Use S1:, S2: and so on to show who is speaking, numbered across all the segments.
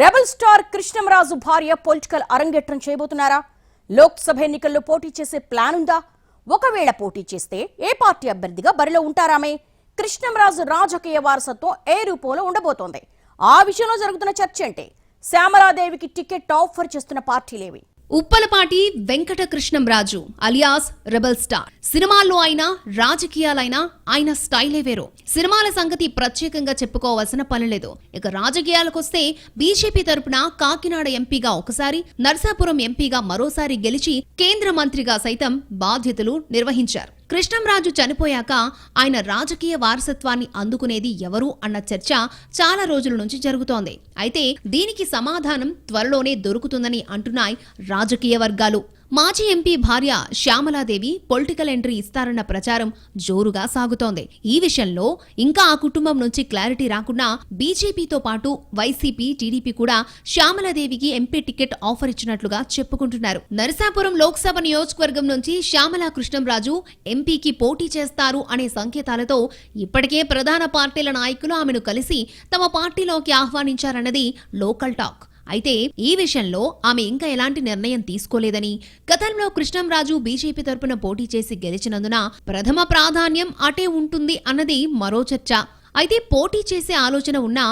S1: Rebel star Krishnamraju భార్య political అరంగేట్రం చేయబోతున్నారా? లోక్సభ ఎన్నికల్లో పోటీ చేసే ప్లాన్ ఉందా? ఒకవేళ పోటీ చేస్తే ఏ పార్టీ అభ్యర్థిగా బరిలో ఉంటారామే? కృష్ణంరాజు రాజకీయ వారసత్వం ఏ రూపంలో ఉండబోతోంది? ఆ విషయంలో జరుగుతున్న చర్చ ఏంటి? శ్యామలాదేవికి టికెట్ ఆఫర్ చేస్తున్న పార్టీలేవి?
S2: Uppalapati Venkata Krishnamraju alias rebel star. సినిమాల్లో అయినా రాజకీయాలైనా ఆయన స్టైలే వేరు. సినిమాల సంగతి ప్రత్యేకంగా చెప్పుకోవాల్సిన పని లేదు. ఇక రాజకీయాలకొస్తే బీజేపీ తరపున కాకినాడ ఎంపీగా ఒకసారి, నర్సాపురం ఎంపీగా మరోసారి గెలిచి కేంద్ర మంత్రిగా సైతం బాధ్యతలు నిర్వహించారు. కృష్ణంరాజు చనిపోయాక ఆయన రాజకీయ వారసత్వాన్ని అందుకునేది ఎవరు అన్న చర్చ చాలా రోజుల నుంచి జరుగుతోంది. అయితే దీనికి సమాధానం త్వరలోనే దొరుకుతుందని అంటున్నాయి రాజకీయ వర్గాలు. మాజీ ఎంపీ భార్య శ్యామలాదేవి పొలిటికల్ ఎంట్రీ ఇస్తారన్న ప్రచారం జోరుగా సాగుతోంది. ఈ విషయంలో ఇంకా ఆ కుటుంబం నుంచి క్లారిటీ రాకుండా బీజేపీతో పాటు వైసీపీ, టీడీపీ కూడా శ్యామలాదేవికి ఎంపీ టికెట్ ఆఫర్ ఇచ్చినట్లుగా చెప్పుకుంటున్నారు. నరసాపురం లోక్సభ నియోజకవర్గం నుంచి శ్యామలా కృష్ణంరాజు ఎంపీకి పోటీ చేస్తారు అనే సంకేతాలతో ఇప్పటికే ప్రధాన పార్టీల నాయకులు ఆమెను కలిసి తమ పార్టీలోకి ఆహ్వానించారన్నది లోకల్ టాక్. అయితే ఈ విషయంలో ఆమె ఇంకా ఎలాంటి నిర్ణయం తీసుకోలేదని, గతంలో కృష్ణంరాజు బీజేపీ తరపున పోటీ చేసి గెలిచినందున ప్రథమ ప్రాధాన్యం అటే ఉంటుంది అన్నది మరో చర్చ. అయితే పోటీ చేసే ఆలోచన ఉన్నా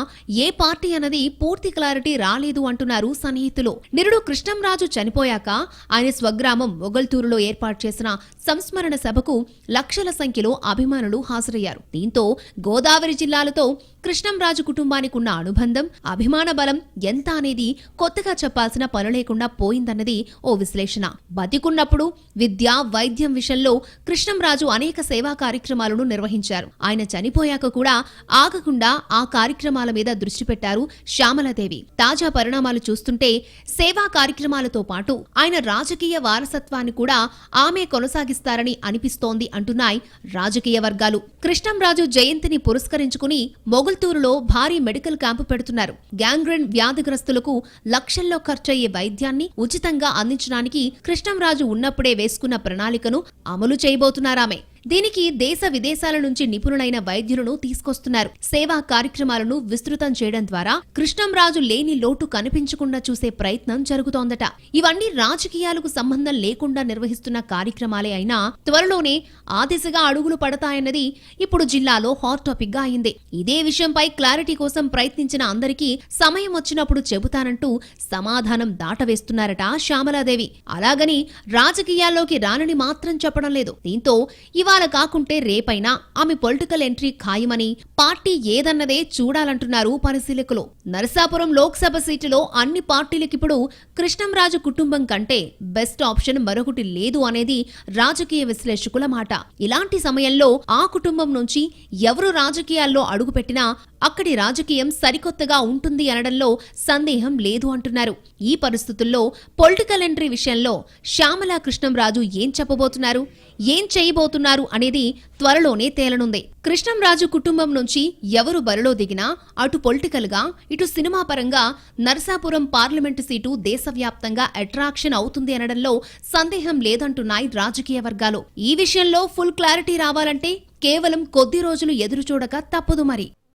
S2: ఏ పార్టీ అన్నది పూర్తి క్లారిటీ రాలేదు అంటున్నారు సన్నిహితులు. నిరుడు కృష్ణంరాజు చనిపోయాక ఆయన స్వగ్రామం మొగల్తూరులో ఏర్పాటు చేసిన సంస్మరణ సభకు లక్షల సంఖ్యలో అభిమానులు హాజరయ్యారు. దీంతో గోదావరి జిల్లాలతో కృష్ణంరాజు కుటుంబానికి ఉన్న అనుబంధం, అభిమాన బలం ఎంత అనేది కొత్తగా చెప్పాల్సిన పని లేకుండా పోయిందన్నది ఓ విశ్లేషణ. బతికున్నప్పుడు విద్య, వైద్యం విషయంలో కృష్ణంరాజు అనేక సేవా కార్యక్రమాలను నిర్వహించారు. ఆయన చనిపోయాక కూడా ఆగకుండా ఆ కార్యక్రమాల మీద దృష్టి పెట్టారు శ్యామలాదేవి. తాజా పరిణామాలు చూస్తుంటే సేవా కార్యక్రమాలతో పాటు ఆయన రాజకీయ వారసత్వాన్ని కూడా ఆమె కొనసాగిస్తారని అనిపిస్తోంది అంటున్నాయి రాజకీయ వర్గాలు. కృష్ణంరాజు జయంతిని పురస్కరించుకుని మొగల్తూరులో భారీ మెడికల్ క్యాంపు పెడుతున్నారు. గ్యాంగ్రీన్ వ్యాధిగ్రస్తులకు లక్షల్లో ఖర్చయ్యే వైద్యాన్ని ఉచితంగా అందించడానికి కృష్ణంరాజు ఉన్నప్పుడే వేసుకున్న ప్రణాళికను అమలు చేయబోతున్నారామె. దీనికి దేశ విదేశాల నుంచి నిపుణులైన వైద్యులను తీసుకొస్తున్నారు. సేవా కార్యక్రమాలను విస్తృతం చేయడం ద్వారా కృష్ణంరాజు లేని లోటు కనిపించకుండా చూసే ప్రయత్నం జరుగుతోందట. ఇవన్నీ రాజకీయాలకు సంబంధం లేకుండా నిర్వహిస్తున్న కార్యక్రమాలే అయినా త్వరలోనే ఆ దిశగా అడుగులు పడతాయన్నది ఇప్పుడు జిల్లాలో హాట్ టాపిక్ గా అయింది. ఇదే విషయంపై క్లారిటీ కోసం ప్రయత్నించిన అందరికీ సమయం వచ్చినప్పుడు చెబుతానంటూ సమాధానం దాటవేస్తున్నారట శ్యామలాదేవి. అలాగని రాజకీయాల్లోకి రానని మాత్రం చెప్పడం లేదు. దీంతో ఇవాళ కాకుంటే రేపైనా ఆమె పొలిటికల్ ఎంట్రీ ఖాయమని, పార్టీ ఏదన్నదే చూడాలంటున్నారు పరిశీలకులు. నరసాపురం లోక్సభ సీటులో అన్ని పార్టీలకిప్పుడు కృష్ణంరాజు కుటుంబం కంటే బెస్ట్ ఆప్షన్ మరొకటి లేదు అనేది రాజకీయ విశ్లేషకుల మాట. ఇలాంటి సమయంలో ఆ కుటుంబం నుంచి ఎవరు రాజకీయాల్లో అడుగుపెట్టినా అక్కడి రాజకీయం సరికొత్తగా ఉంటుంది అనడంలో సందేహం లేదు అంటున్నారు. ఈ పరిస్థితుల్లో పొలిటికల్ ఎంట్రీ విషయంలో శ్యామలా కృష్ణంరాజు ఏం చెప్పబోతున్నారు, ఏం చేయబోతున్నారు అనేది త్వరలోనే తేలనుంది. కృష్ణంరాజు కుటుంబం నుంచి ఎవరు బరిలో దిగినా అటు పొలిటికల్ గా, ఇటు సినిమా పరంగా నరసాపురం పార్లమెంటు సీటు దేశవ్యాప్తంగా అట్రాక్షన్ అవుతుంది అనడంలో సందేహం లేదంటున్నాయి రాజకీయ వర్గాలు. ఈ విషయంలో ఫుల్ క్లారిటీ రావాలంటే కేవలం కొద్ది రోజులు ఎదురుచూడక తప్పదు మరి.